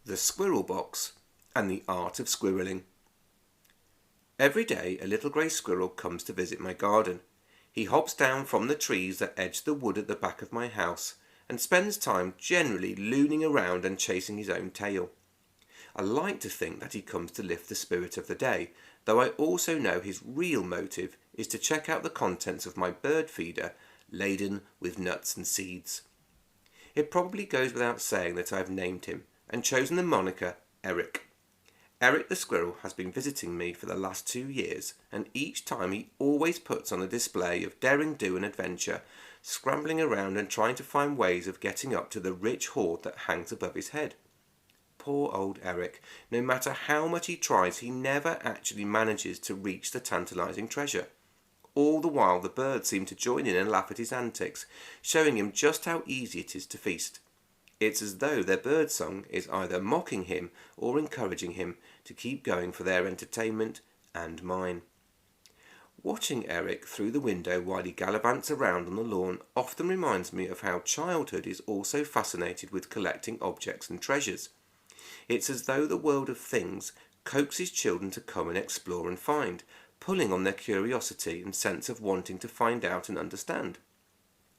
The Squirrel Box and the Art of Squirreling. Every day a little grey squirrel comes to visit my garden. He hops down from the trees that edge the wood at the back of my house and spends time generally looning around and chasing his own tail. I like to think that he comes to lift the spirit of the day, though I also know his real motive is to check out the contents of my bird feeder laden with nuts and seeds. It probably goes without saying that I have named him and chosen the moniker Eric. Eric the Squirrel has been visiting me for the last 2 years, and each time he always puts on a display of daring do and adventure, scrambling around and trying to find ways of getting up to the rich hoard that hangs above his head. Poor old Eric, no matter how much he tries, he never actually manages to reach the tantalising treasure. All the while the birds seem to join in and laugh at his antics, showing him just how easy it is to feast. It's as though their birdsong is either mocking him or encouraging him to keep going for their entertainment and mine. Watching Eric through the window while he gallivants around on the lawn often reminds me of how childhood is also fascinated with collecting objects and treasures. It's as though the world of things coaxes children to come and explore and find, pulling on their curiosity and sense of wanting to find out and understand.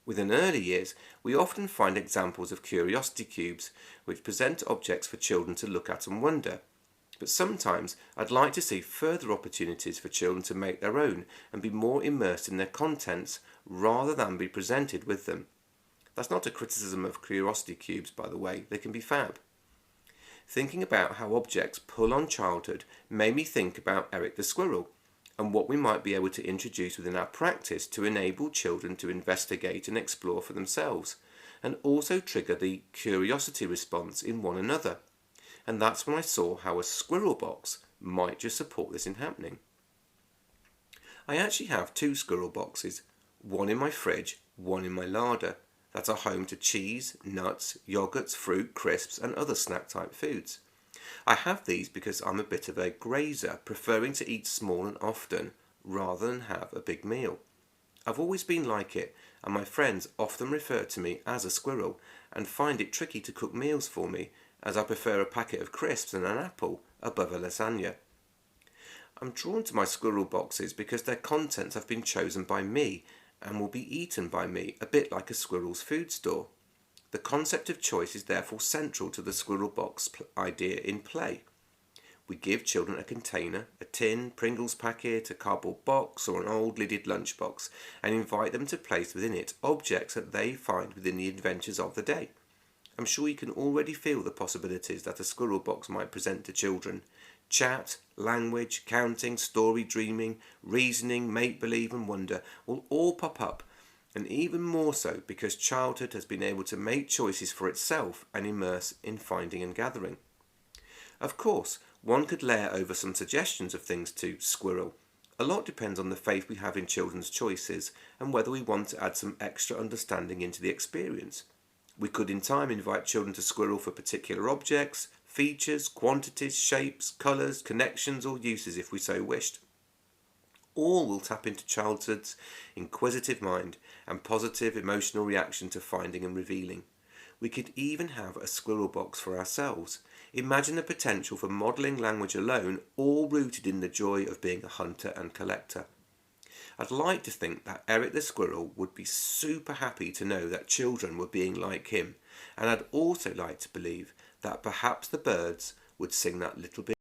Within early years, we often find examples of curiosity cubes, which present objects for children to look at and wonder. But sometimes I'd like to see further opportunities for children to make their own and be more immersed in their contents rather than be presented with them. That's not a criticism of curiosity cubes, by the way, they can be fab. Thinking about how objects pull on childhood made me think about Eric the Squirrel and what we might be able to introduce within our practice to enable children to investigate and explore for themselves, and also trigger the curiosity response in one another. And that's when I saw how a squirrel box might just support this in happening. I actually have 2 squirrel boxes, one in my fridge, one in my larder, that are home to cheese, nuts, yogurts, fruit, crisps and other snack type foods. I have these because I'm a bit of a grazer, preferring to eat small and often rather than have a big meal. I've always been like it, and my friends often refer to me as a squirrel and find it tricky to cook meals for me, as I prefer a packet of crisps and an apple above a lasagna. I'm drawn to my squirrel boxes because their contents have been chosen by me and will be eaten by me, a bit like a squirrel's food store. The concept of choice is therefore central to the squirrel box idea in play. We give children a container, a tin, Pringles packet, a cardboard box or an old lidded lunchbox, and invite them to place within it objects that they find within the adventures of the day. I'm sure you can already feel the possibilities that a squirrel box might present to children. Chat, language, counting, story dreaming, reasoning, make-believe and wonder will all pop up, and even more so because childhood has been able to make choices for itself and immerse in finding and gathering. Of course, one could layer over some suggestions of things to squirrel. A lot depends on the faith we have in children's choices and whether we want to add some extra understanding into the experience. We could in time invite children to squirrel for particular objects, features, quantities, shapes, colours, connections or uses if we so wished. All will tap into childhood's inquisitive mind and positive emotional reaction to finding and revealing. We could even have a squirrel box for ourselves. Imagine the potential for modelling language alone, all rooted in the joy of being a hunter and collector. I'd like to think that Eric the Squirrel would be super happy to know that children were being like him, and I'd also like to believe that perhaps the birds would sing that little bit